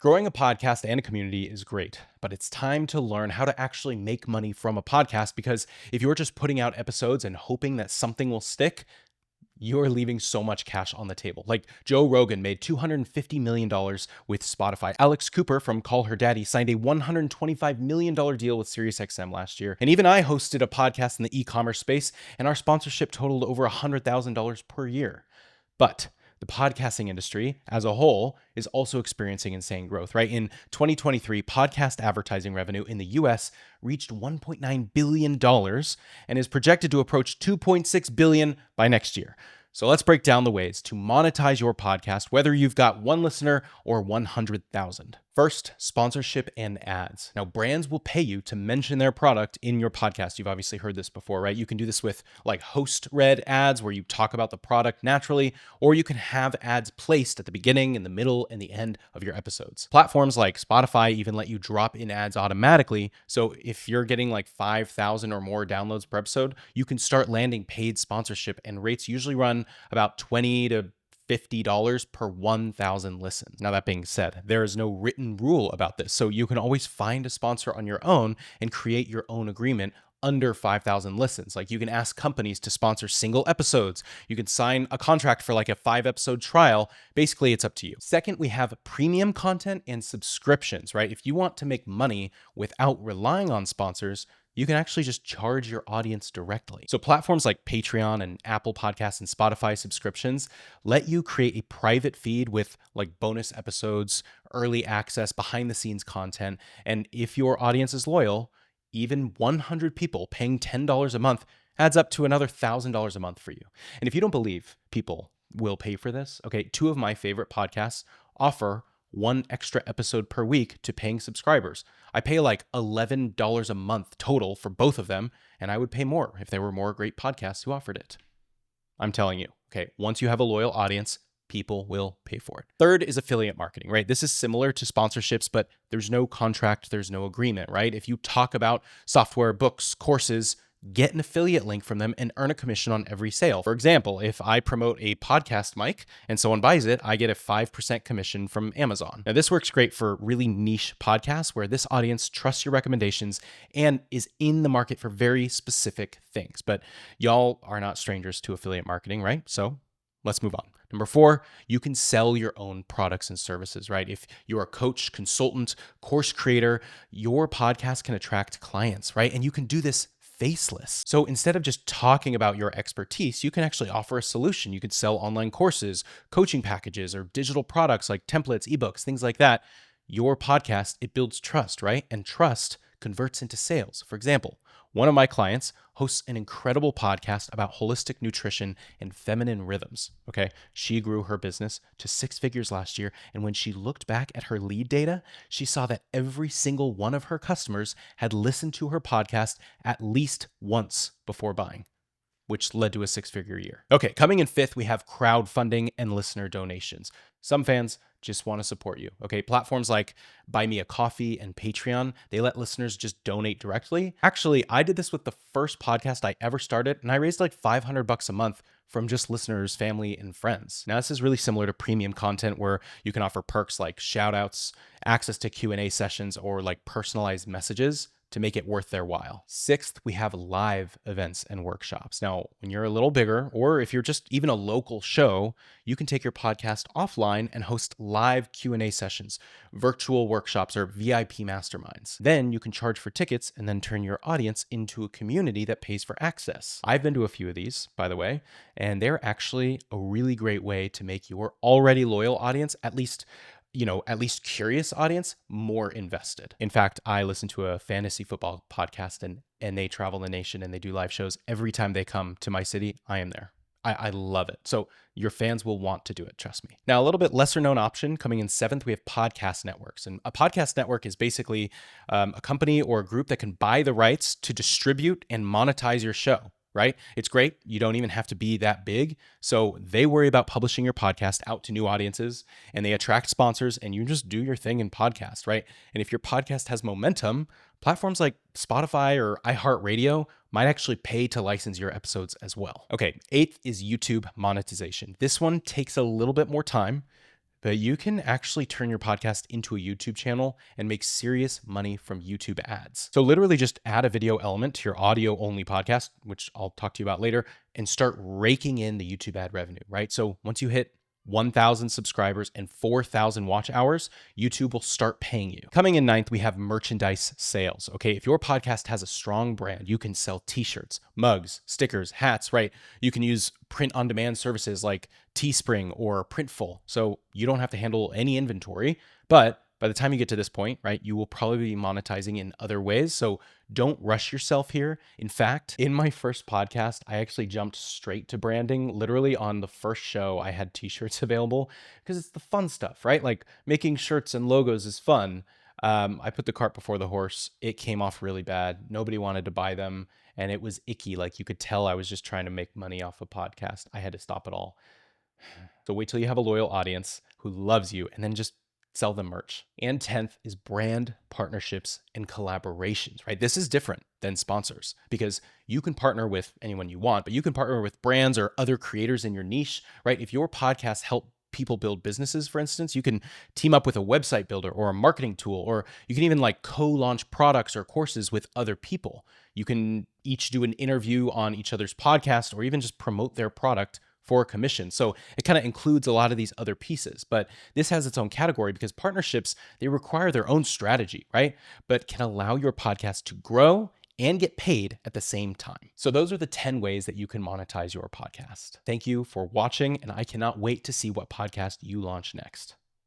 Growing a podcast and a community is great, but it's time to learn how to actually make money from a podcast because if you're just putting out episodes and hoping that something will stick, you're leaving so much cash on the table. Like Joe Rogan made $250 million with Spotify. Alex Cooper from Call Her Daddy signed a $125 million deal with SiriusXM last year. And even I hosted a podcast in the e-commerce space, and our sponsorship totaled over $100,000 per year. But the podcasting industry as a whole is also experiencing insane growth, right? In 2023, podcast advertising revenue in the US reached $1.9 billion and is projected to approach $2.6 billion by next year. So let's break down the ways to monetize your podcast, whether you've got one listener or 100,000. First, sponsorship and ads. Now, brands will pay you to mention their product in your podcast. You've obviously heard this before, right? You can do this with like host-read ads where you talk about the product naturally, or you can have ads placed at the beginning, in the middle, and the end of your episodes. Platforms like Spotify even let you drop in ads automatically. So if you're getting like 5,000 or more downloads per episode, you can start landing paid sponsorship, and rates usually run about $20 to $50 per 1,000 listens. Now, that being said, there is no written rule about this, so you can always find a sponsor on your own and create your own agreement under 5,000 listens. Like you can ask companies to sponsor single episodes. You can sign a contract for like a 5-episode trial. Basically, it's up to you. Second, we have premium content and subscriptions, right? If you want to make money without relying on sponsors, you can actually just charge your audience directly. So platforms like Patreon and Apple Podcasts and Spotify subscriptions let you create a private feed with like bonus episodes, early access, behind the scenes content. And if your audience is loyal, even 100 people paying $10 a month adds up to another $1,000 a month for you. And if you don't believe people will pay for this, okay, 2 of my favorite podcasts offer 1 extra episode per week to paying subscribers. I pay like $11 a month total for both of them, and I would pay more if there were more great podcasts who offered it. I'm telling you, okay, once you have a loyal audience, people will pay for it. Third is affiliate marketing, right? This is similar to sponsorships, but there's no contract, there's no agreement, right? If you talk about software, books, courses, get an affiliate link from them and earn a commission on every sale. For example, if I promote a podcast mic and someone buys it, I get a 5% commission from Amazon. Now, this works great for really niche podcasts where this audience trusts your recommendations and is in the market for very specific things. But y'all are not strangers to affiliate marketing, right? So let's move on. Number 4, you can sell your own products and services, right? If you're a coach, consultant, course creator, your podcast can attract clients, right? And you can do this faceless. So instead of just talking about your expertise, you can actually offer a solution. You could sell online courses, coaching packages, or digital products like templates, ebooks, things like that. Your podcast, it builds trust, right? And trust converts into sales. For example, one of my clients hosts an incredible podcast about holistic nutrition and feminine rhythms. Okay. She grew her business to 6 figures last year. And when she looked back at her lead data, she saw that every single one of her customers had listened to her podcast at least once before buying, which led to a 6-figure year. Okay, coming in 5th, we have crowdfunding and listener donations. Some fans just want to support you. Okay, platforms like Buy Me a Coffee and Patreon, they let listeners just donate directly. Actually, I did this with the first podcast I ever started, and I raised like $500 a month from just listeners, family, and friends. Now, this is really similar to premium content where you can offer perks like shout outs, access to Q&A sessions, or like personalized messages to make it worth their while. 6th, we have live events and workshops. Now, when you're a little bigger, or if you're just even a local show, you can take your podcast offline and host live Q&A sessions, virtual workshops, or VIP masterminds. Then you can charge for tickets and then turn your audience into a community that pays for access. I've been to a few of these, by the way, and they're actually a really great way to make your already loyal audience, at least curious audience, more invested. In fact, I listen to a fantasy football podcast and they travel the nation and they do live shows. Every time they come to my city, I am there. I love it. So your fans will want to do it, trust me. Now, a little bit lesser known option coming in 7th, we have podcast networks. And a podcast network is basically a company or a group that can buy the rights to distribute and monetize your show. Right? It's great. You don't even have to be that big. So they worry about publishing your podcast out to new audiences and they attract sponsors and you just do your thing in podcast, right? And if your podcast has momentum, platforms like Spotify or iHeartRadio might actually pay to license your episodes as well. Okay, 8th is YouTube monetization. This one takes a little bit more time. but you can actually turn your podcast into a YouTube channel and make serious money from YouTube ads. So literally just add a video element to your audio only podcast, which I'll talk to you about later, and start raking in the YouTube ad revenue, right? So once you hit 1,000 subscribers and 4,000 watch hours, YouTube will start paying you. Coming in ninth, we have merchandise sales. Okay, if your podcast has a strong brand, you can sell t-shirts, mugs, stickers, hats, right? You can use print on demand services like Teespring or Printful. So you don't have to handle any inventory, but by the time you get to this point, right, you will probably be monetizing in other ways. So don't rush yourself here. In fact, in my first podcast, I actually jumped straight to branding. Literally on the first show, I had t-shirts available because it's the fun stuff, right? Like making shirts and logos is fun. I put the cart before the horse. It came off really bad. Nobody wanted to buy them, and it was icky. Like you could tell I was just trying to make money off a podcast. I had to stop it all. So wait till you have a loyal audience who loves you and then just sell them merch. And 10th is brand partnerships and collaborations, right? This is different than sponsors because you can partner with anyone you want, but you can partner with brands or other creators in your niche, right? If your podcast help people build businesses, for instance, you can team up with a website builder or a marketing tool, or you can even like co-launch products or courses with other people. You can each do an interview on each other's podcast or even just promote their product for a commission. So it kind of includes a lot of these other pieces, but this has its own category because partnerships, they require their own strategy, right? But can allow your podcast to grow and get paid at the same time. So those are the 10 ways that you can monetize your podcast. Thank you for watching, and I cannot wait to see what podcast you launch next.